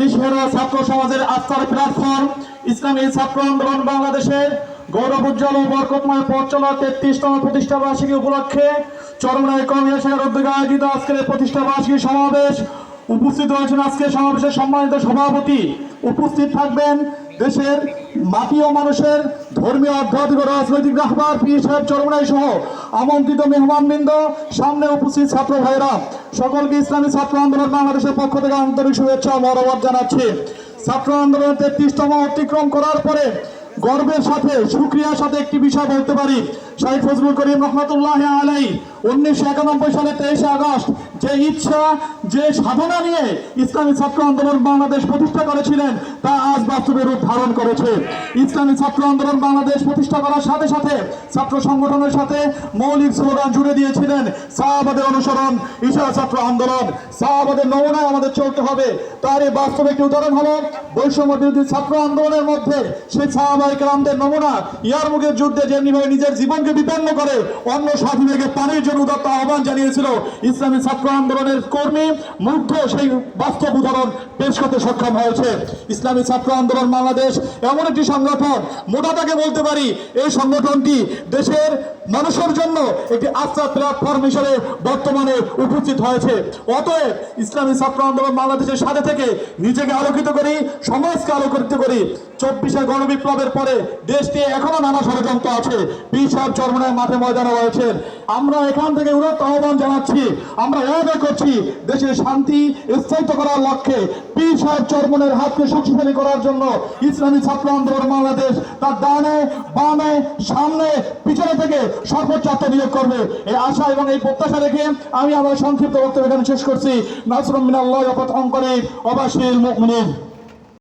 দিশেহারা ছাত্র সমাজের আস্থার প্ল্যাটফর্ম ইসলামী ছাত্র আন্দোলন বাংলাদেশের গৌরব উজ্জ্বল ও বরকতময় পথ চলা 33তম প্রতিষ্ঠা বার্ষিকী উপলক্ষে চরমনাই কওমি শাখার উদ্যোগে আয়োজিত আজকের প্রতিষ্ঠা বার্ষিকী সমাবেশ উপস্থিত হয়েছেন। আজকের সমাবেশের সম্মানিত সভাপতি উপস্থিত থাকবেন দেশের মাটি ও মানুষের ধর্মীয় আধ্যাত্মিক রাজনৈতিক রাহবার পীর সাহেব চরমনাই সহ আমন্ত্রিত মেহমানবৃন্দ, সামনে উপস্থিত ছাত্র ভাইরা, সকলকে ইসলামী ছাত্র আন্দোলন বাংলাদেশের পক্ষ থেকে আন্তরিক শুভেচ্ছা ও মহব্বত জানাচ্ছি। ছাত্র আন্দোলনের 33তম অতিক্রম করার পরে গর্বের সাথে শুকরিয়ার সাথে একটি বিষয় বলতে পারি, শাইখ ফজলুল করিম রহমতুল্লাহ আলাইহি 1991 সালে 23 আগস্ট যে ইচ্ছা যে সাধনা নিয়ে ইসলামী ছাত্র আন্দোলন বাংলাদেশ প্রতিষ্ঠা করেছিলেন তা আজ বাস্তবে রূপ ধারণ করেছে। ইসলামী ছাত্র আন্দোলন বাংলাদেশ প্রতিষ্ঠা করার সাথে সাথে ছাত্র সংগঠনের সাথে মৌলিক স্লোগান জুড়ে দিয়েছিলেন, সাহাবাদের অনুসরণ, ঈশা ছাত্র আন্দোলন, সাহাবাদের নমুনায় আমাদের চলতে হবে। তার এই বাস্তব একটি উদাহরণ হলো বৈষম্য বিরোধী ছাত্র আন্দোলনের মধ্যে সেই সাহাবায়ে কেরামদের নমুনা ইয়ারমুকের যুদ্ধে যেমনিভাবে নিজের জীবনকে বিপন্ন করে অন্য স্বাধীনকে পানির জন্য উদাত্ত আহ্বান জানিয়েছিল, ইসলামী ছাত্র আন্দোলনের কর্মী মুগ্ধ সেই বাস্তব উদাহরণ পেশ করতে সক্ষম হয়েছে। ইসলামী ছাত্র আন্দোলন বাংলাদেশ এমন একটি সংগঠন, মোটাটাকে বলতে পারি এই সংগঠনটি দেশের মানুষের জন্য একটি আস্থার প্ল্যাটফর্ম হিসেবে বর্তমানে উপস্থিত হয়েছে। অতএব ইসলামী ছাত্র আন্দোলন বাংলাদেশের সাথে থেকে নিজেকে আলোকিত করি, সমাজকে আলোকিত করি। 24শে গণবিপ্লবের পরে দেশটি এখনো নানা ষড়যন্ত্র আছে। পীর সাহেব চরমনাই মাঠে ময়দানে রয়েছেন। আমরা এখান থেকে উদাত্ত আহ্বান জানাচ্ছি, আমরা ওয়াদা করছি দেশের শান্তি স্থায়িত্ব করার লক্ষ্যে পীর সাহেব চরমনের হাতকে শক্তিশালী করার জন্য ইসলামী ছাত্র আন্দোলন বাংলাদেশ তার ডানে বামে সামনে পিছনে থেকে সর্বোচ্চ আত্মনিয়োগ করবে এই আশা এবং এই প্রত্যাশা রেখে আমি আমার সংক্ষিপ্ত বক্তব্য এখানে শেষ করছি। নাসরুম মিনাল্লাহি ওয়া ফাতহুন করিম ওয়া বাশিরিল মুমিনিন।